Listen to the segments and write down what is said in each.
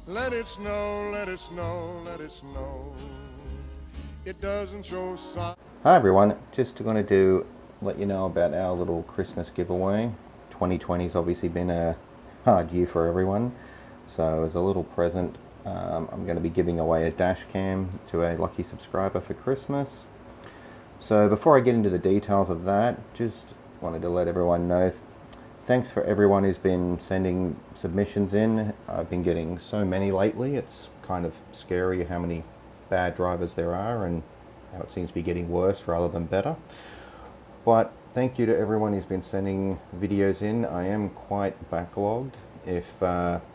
Let it snow, let it snow, let it snow. It doesn't show sign. Hi everyone, just going to let you know about our little Christmas giveaway. 2020's obviously been a hard year for everyone, so as a little present I'm going to be giving away a dash cam to a lucky subscriber for Christmas. So before I get into the details of that, just wanted to let everyone know thanks for everyone who's been sending submissions in. I've been getting so many lately, it's kind of scary how many bad drivers there are and how it seems to be getting worse rather than better. But thank you to everyone who's been sending videos in. I am quite backlogged. If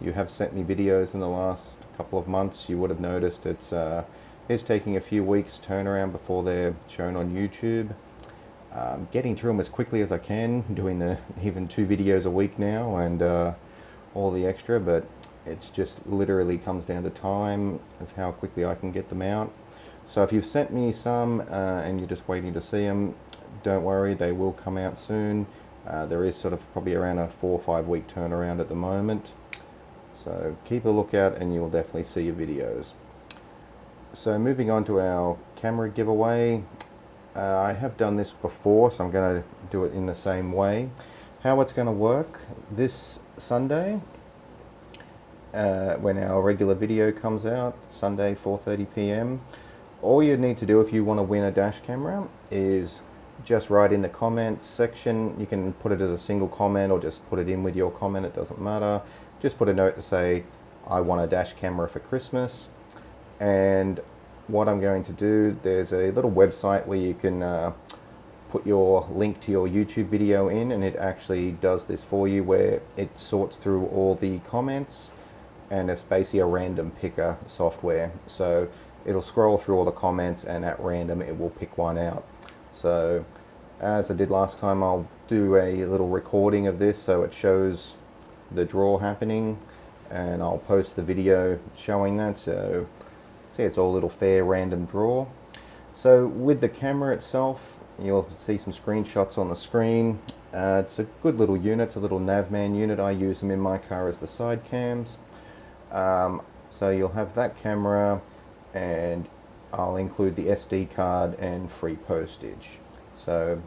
you have sent me videos in the last couple of months, you would have noticed it's taking a few weeks turnaround before they're shown on YouTube. Getting through them as quickly as I can, doing even 2 videos a week now and all the extra, but it's just literally comes down to time of how quickly I can get them out. So if you've sent me some and you're just waiting to see them, don't worry, they will come out soon. There is sort of probably around a 4 or 5 week turnaround at the moment, so keep a lookout and you'll definitely see your videos. So moving on to our camera giveaway. I have done this before, so I'm going to do it in the same way. How it's going to work this Sunday, when our regular video comes out, Sunday 4:30 p.m, all you need to do if you want to win a dash camera is just write in the comment section. You can put it as a single comment or just put it in with your comment, it doesn't matter. Just put a note to say, I want a dash camera for Christmas. And what I'm going to do, there's a little website where you can put your link to your YouTube video in, and it actually does this for you where it sorts through all the comments, and it's basically a random picker software. So it'll scroll through all the comments and at random it will pick one out. So as I did last time, I'll do a little recording of this so it shows the draw happening, and I'll post the video showing that. So see, it's all a little fair random draw. So with the camera itself, you'll see some screenshots on the screen. It's a good little unit, it's a little Navman unit. I use them in my car as the side cams. So you'll have that camera, and I'll include the SD card and free postage. So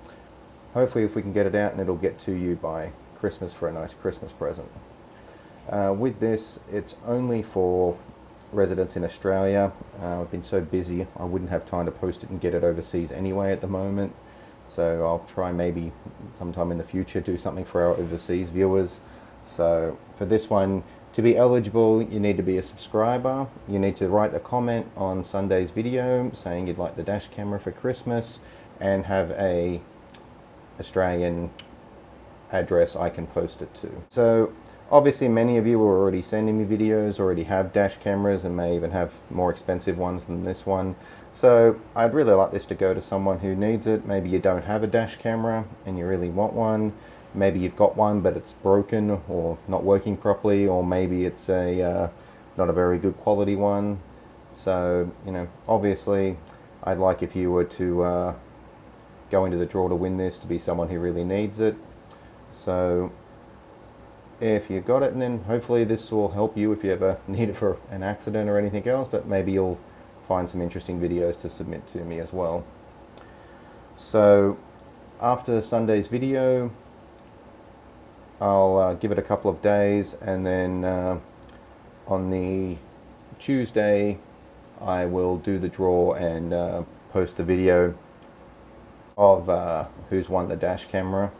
hopefully if we can get it out and it'll get to you by Christmas for a nice Christmas present. With this, it's only for residents in Australia. I've been so busy I wouldn't have time to post it and get it overseas anyway at the moment, so I'll try maybe sometime in the future do something for our overseas viewers. So for this one, to be eligible, you need to be a subscriber. You need to write a comment on Sunday's video saying you'd like the dash camera for Christmas and have a Australian address I can post it to. So obviously many of you are already sending me videos, already have dash cameras, and may even have more expensive ones than this one. So I'd really like this to go to someone who needs it. Maybe you don't have a dash camera and you really want one. Maybe you've got one but it's broken or not working properly, or maybe it's not a very good quality one. So, you know, obviously I'd like if you were to go into the draw to win this to be someone who really needs it. So if you got it, and then hopefully this will help you if you ever need it for an accident or anything else, but maybe you'll find some interesting videos to submit to me as well. So after Sunday's video, I'll give it a couple of days, and then on the Tuesday I will do the draw and post the video of who's won the dash camera.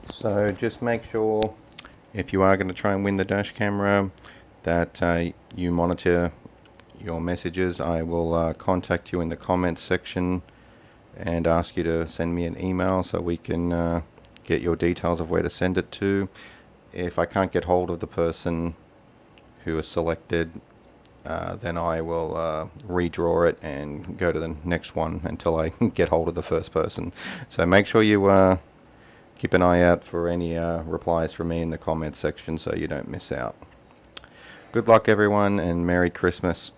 So just make sure, if you are going to try and win the dash camera, that you monitor your messages. I will contact you in the comments section and ask you to send me an email so we can get your details of where to send it to. If I can't get hold of the person who is selected, then I will redraw it and go to the next one until I get hold of the first person. So make sure you keep an eye out for any replies from me in the comments section so you don't miss out. Good luck everyone, and Merry Christmas.